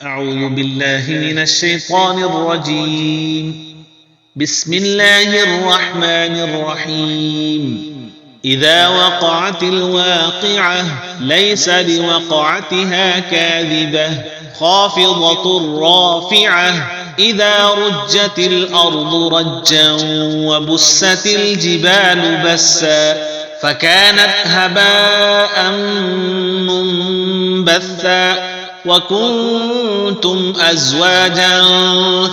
أعوذ بالله من الشيطان الرجيم. بسم الله الرحمن الرحيم. إذا وقعت الواقعة ليس لوقعتها كاذبة خافضة رافعة إذا رجت الأرض رجا وبست الجبال بسا فكانت هباء منبثا وكنتم أزواجا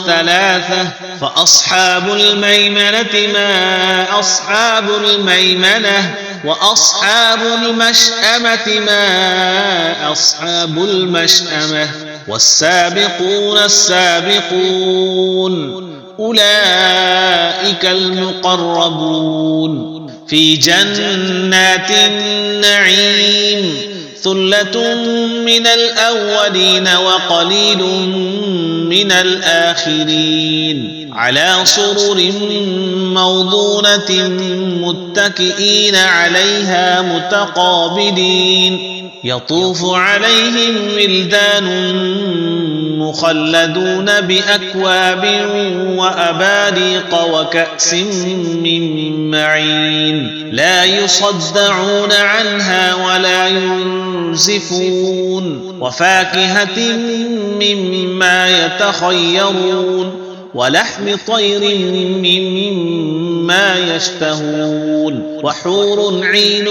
ثلاثة فأصحاب الميمنة ما أصحاب الميمنة وأصحاب المشأمة ما أصحاب المشأمة والسابقون السابقون أولئك المقربون في جنات النعيم ثلة من الأولين وقليل من الآخرين على سرر موضونة متكئين عليها متقابلين يطوف عليهم ولدان مخلدون بأكواب وأباريق وكأس من معين لا يصدعون عنها ولا ينزفون وفاكهة مما يتخيرون ولحم طير مما يشتهون وحور عين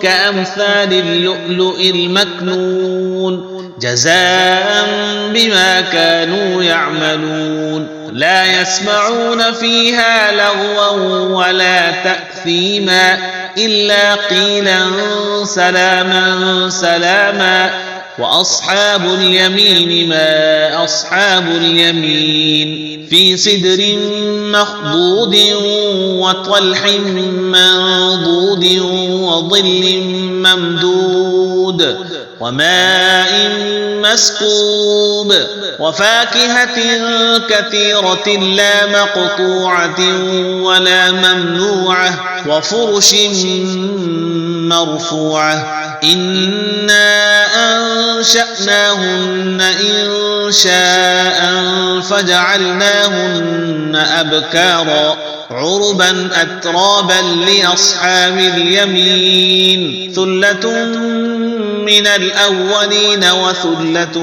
كأمثال اللؤلؤ المكنون جزاء بما كانوا يعملون لا يسمعون فيها لغوا ولا تأثيما إلا قيلا سلاما سلاما وأصحاب اليمين ما أصحاب اليمين في سدر مخضود وطلح منضود وظل ممدود وماء مسكوب وفاكهة كثيرة لا مقطوعة ولا ممنوعة وفرش مرفوعة إنا أنشأناهن إنشاء فجعلناهن أبكارا عربا أترابا لأصحاب اليمين ثلة من الأولين وثلة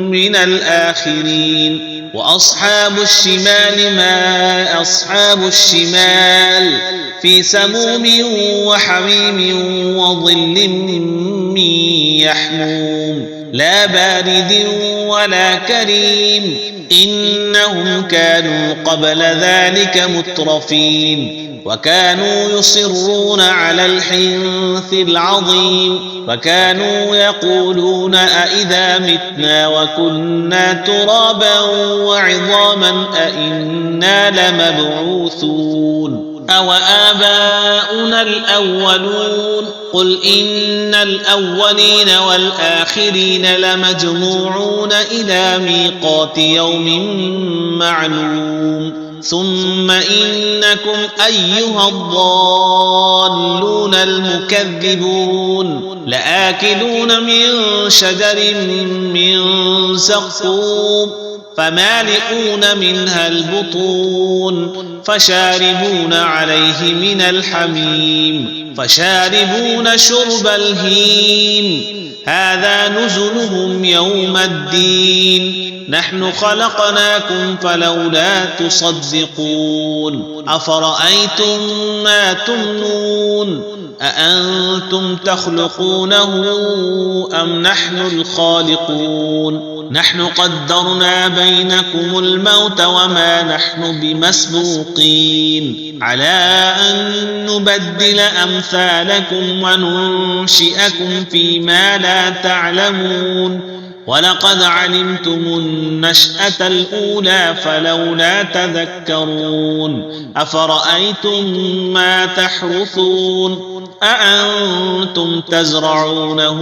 من الآخرين وأصحاب الشمال ما أصحاب الشمال في سموم وحميم وظل من يحموم لا بارد ولا كريم إنهم كانوا قبل ذلك مترفين وكانوا يصرون على الحنث العظيم وكانوا يقولون أئذا متنا وكنا ترابا وعظاما أئنا لمبعوثون أو آباؤنا الأولون قل إن الأولين والآخرين لمجموعون إلى ميقات يوم معلوم ثم إنكم أيها الضالون المكذبون لآكلون من شجر من زقوم فمالئون منها البطون فشاربون عليه من الحميم فشاربون شرب الهيم هذا نزلهم يوم الدين نحن خلقناكم فلولا تصدقون أفرأيتم ما تمنون أأنتم تخلقونه أم نحن الخالقون نحن قدرنا بينكم الموت وما نحن بمسبوقين على أن نبدل أمثالكم وننشئكم فيما لا تعلمون ولقد علمتم النشأة الأولى فلولا تذكرون أفرأيتم ما تحرثون أأنتم تزرعونه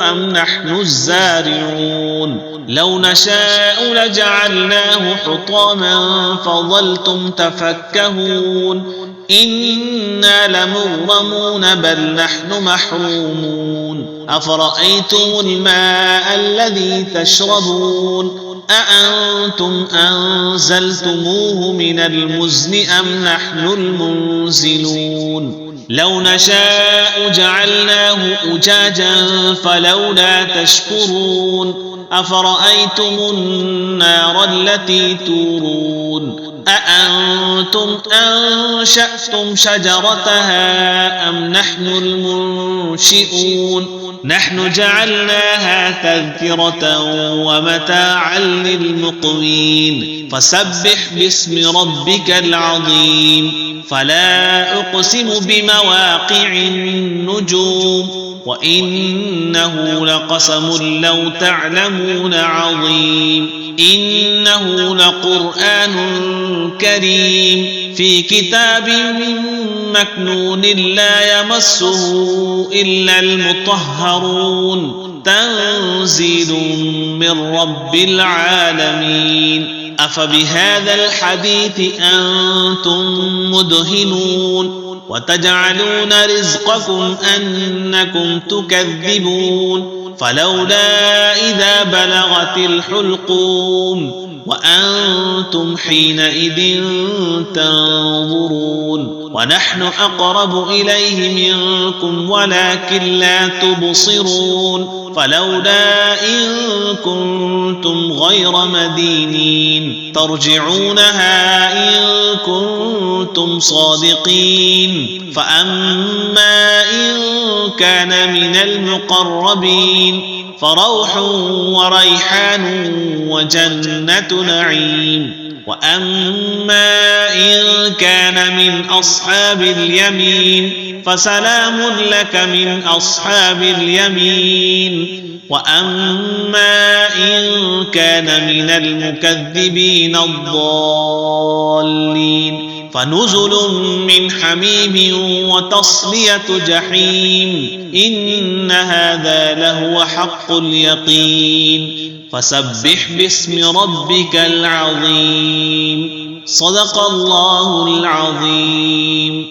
أم نحن الزارعون لو نشاء لجعلناه حطاما فظلتم تفكهون إنا لمغرمون بل نحن محرومون أفرأيتم الماء الذي تشربون أأنتم أنزلتموه من المزن أم نحن المنزلون لو نشاء جعلناه أجاجا فلولا تشكرون أفرأيتم النار التي تورون أأنتم أنشأتم شجرتها أم نحن المنشئون نحن جعلناها تذكرة ومتاعا للمقوين فسبح باسم ربك العظيم فلا أقسم بمواقع النجوم وإنه لقسم لو تعلمون عظيم إنه لقرآن كريم في كتاب مكنون لا يمسه إلا المطهرون تنزيل من رب العالمين أفبهذا الحديث أنتم مدهنون وتجعلون رزقكم أنكم تكذبون فلولا إذا بلغت الحلقوم وأنتم حينئذ تنظرون ونحن أقرب إليه منكم ولكن لا تبصرون فلولا إن كنتم غير مدينين ترجعونها إن كنتم صادقين فأما إن كان من المقربين فروح وريحان وجنة نعيم وأما إن كان من أصحاب اليمين فسلام لك من أصحاب اليمين وأما إن كان من المكذبين الضالين فنزل من حميم وتصلية جحيم إن هذا لهو حق اليقين فسبح باسم ربك العظيم صدق الله العظيم.